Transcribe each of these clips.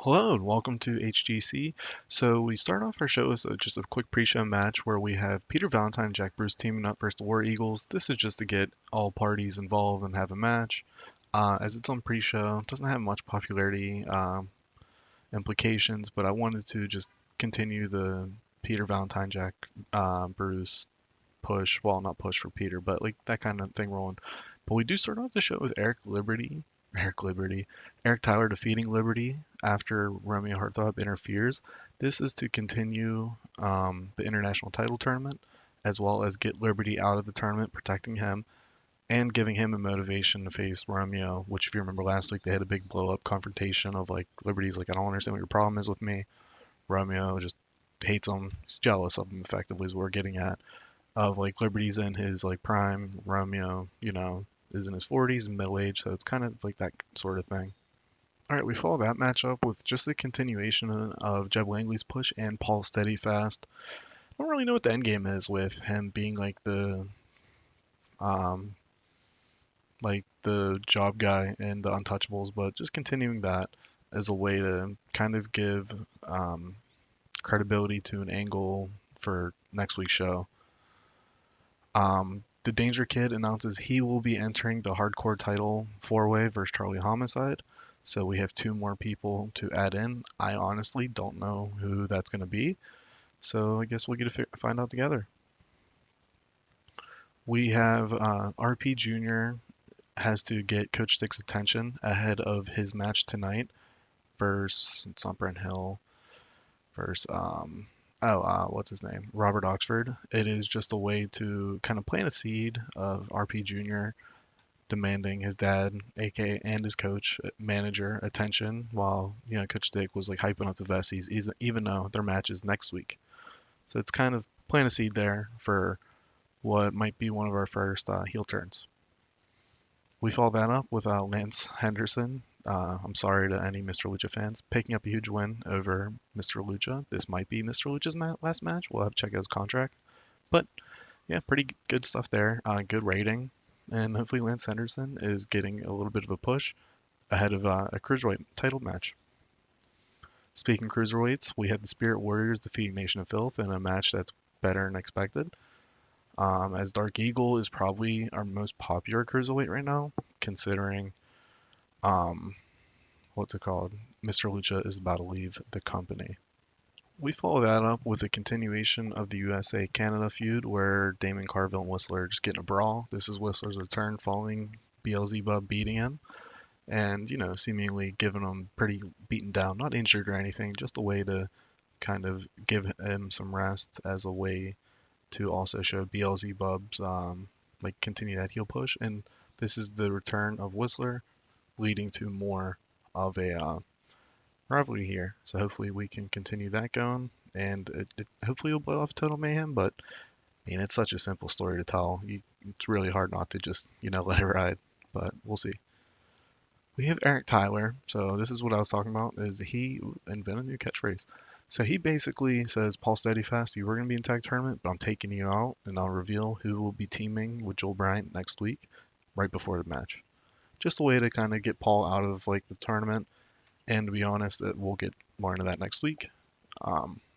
Hello and welcome to HGC. So we start off our show with just a quick pre-show match where we have Peter Valentine and Jack Bruce teaming up versus the War Eagles. This is just to get all parties involved and have a match. As it's on pre-show, it doesn't have much popularity implications, but I wanted to just continue the Peter Valentine Jack Bruce push. Well, not push for Peter, but like that kind of thing rolling. But we do start off the show with Eric Tyler defeating Liberty after Romeo Heartthrob interferes. This is to continue the international title tournament, as well as get Liberty out of the tournament, protecting him and giving him a motivation to face Romeo. Which, if you remember last week, they had a big blow up confrontation of like Liberty's like, I don't understand what your problem is with me. Romeo just hates him. He's jealous of him. Effectively, is what we're getting at of like Liberty's in his like prime, Romeo, is in his 40s and middle age, so it's kind of like that sort of thing. All right, we follow that matchup with just a continuation of Jeb Langley's push and Paul Steadyfast. I don't really know what the end game is with him being um like the job guy in the Untouchables, but just continuing that as a way to kind of give credibility to an angle for next week's show. The Danger Kid announces he will be entering the hardcore title four-way versus Charlie Homicide. So we have two more people to add in. I honestly don't know who that's going to be. So I guess we'll get to find out together. We have RP Jr. has to get Coach Stick's attention ahead of his match tonight versus it's not Brent Hill versus what's his name? Robert Oxford. It is just a way to kind of plant a seed of RP Jr. demanding his dad, aka and his coach, manager attention, while Coach Dick was like hyping up the Vesties, even though their match is next week. So it's kind of plant a seed there for what might be one of our first heel turns. We follow that up with Lance Henderson. I'm sorry to any Mr. Lucha fans, picking up a huge win over Mr. Lucha. This might be Mr. Lucha's last match. We'll have to check out his contract. But yeah, pretty good stuff there. Good rating. And hopefully Lance Henderson is getting a little bit of a push ahead of a cruiserweight title match. Speaking cruiserweights, we had the Spirit Warriors defeating Nation of Filth in a match that's better than expected. As Dark Eagle is probably our most popular cruiserweight right now, considering um, what's it called? Mr. Lucha is about to leave the company. We follow that up with a continuation of the USA Canada feud where Damon Carville and Whistler are just getting a brawl. This is Whistler's return following BLZ beating him and, seemingly giving him pretty beaten down, not injured or anything, just a way to kind of give him some rest as a way to also show BLZ Bub's like continue that heel push. And this is the return of Whistler, leading to more of a rivalry here. So hopefully we can continue that going, and hopefully it'll blow off Total Mayhem. But I mean, it's such a simple story to tell. It's really hard not to just let it ride. But we'll see. We have Eric Tyler. So this is what I was talking about. Is he invented a new catchphrase? So he basically says, Paul Steadyfast, you were going to be in tag tournament, but I'm taking you out, and I'll reveal who will be teaming with Joel Bryant next week, right before the match. Just a way to kind of get Paul out of like the tournament. And to be honest, we'll get more into that next week.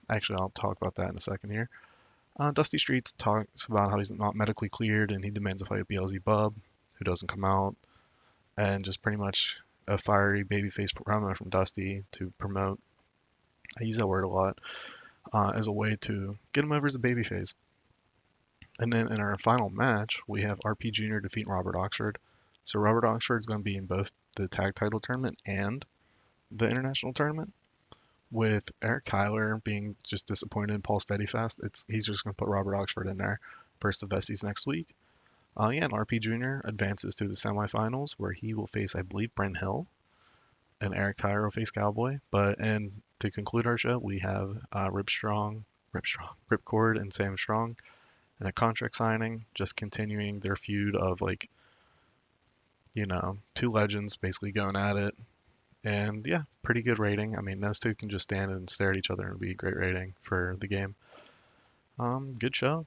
Actually, I'll talk about that in a second here. Dusty Streets talks about how he's not medically cleared and he demands a fight with BLZ Bub, who doesn't come out, and just pretty much a fiery babyface promo from Dusty to promote. I use that word a lot as a way to get him over as a babyface. And then in our final match, we have RP Jr. defeating Robert Oxford. So Robert Oxford is going to be in both the tag title tournament and the international tournament. With Eric Tyler being just disappointed in Paul Steadyfast, he's just going to put Robert Oxford in there versus the Vesties next week. And RP Jr. advances to the semifinals where he will face, I believe, Brent Hill, and Eric Tyler will face Cowboy. And to conclude our show, we have Ripcord, and Sam Strong, and a contract signing, just continuing their feud of like, two legends basically going at it. And yeah, pretty good rating. I mean, those two can just stand and stare at each other and it'd be a great rating for the game. Good show.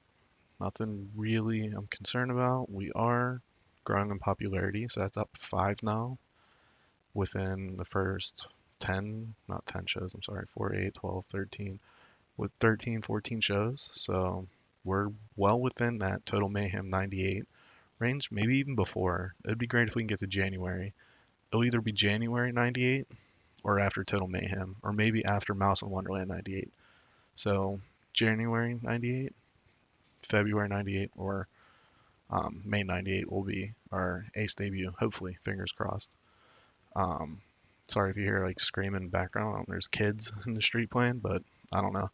Nothing really I'm concerned about. We are growing in popularity, so that's up 5 now within the first 10, not 10 shows, I'm sorry, 4, 8, 12, 13, with 13, 14 shows. So we're well within that Total Mayhem 98 range, maybe even before. It'd be great if we can get to January. It'll either be January 98 or after Total Mayhem, or maybe after Mouse in Wonderland 98. So January 98, February 98, or May 98 will be our ace debut, hopefully, fingers crossed. Um, Sorry if you hear like screaming in the background. There's kids in the street playing, but I don't know.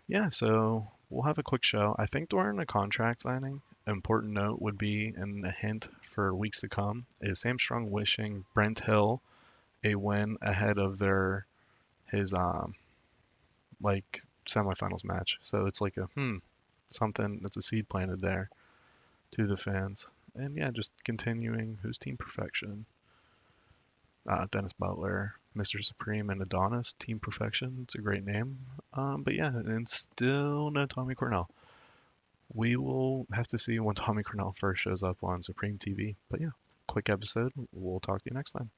Yeah, so we'll have a quick show. I think during the contract signing, an important note would be, and a hint for weeks to come, is Sam Strong wishing Brent Hill a win ahead of his like semifinals match. So it's like a something that's a seed planted there to the fans. And yeah, just continuing who's Team Perfection. Dennis Butler, Mr. Supreme, and Adonis, Team Perfection. It's a great name. But yeah, and still no Tommy Cornell. We will have to see when Tommy Cornell first shows up on Supreme TV. But yeah, quick episode. We'll talk to you next time.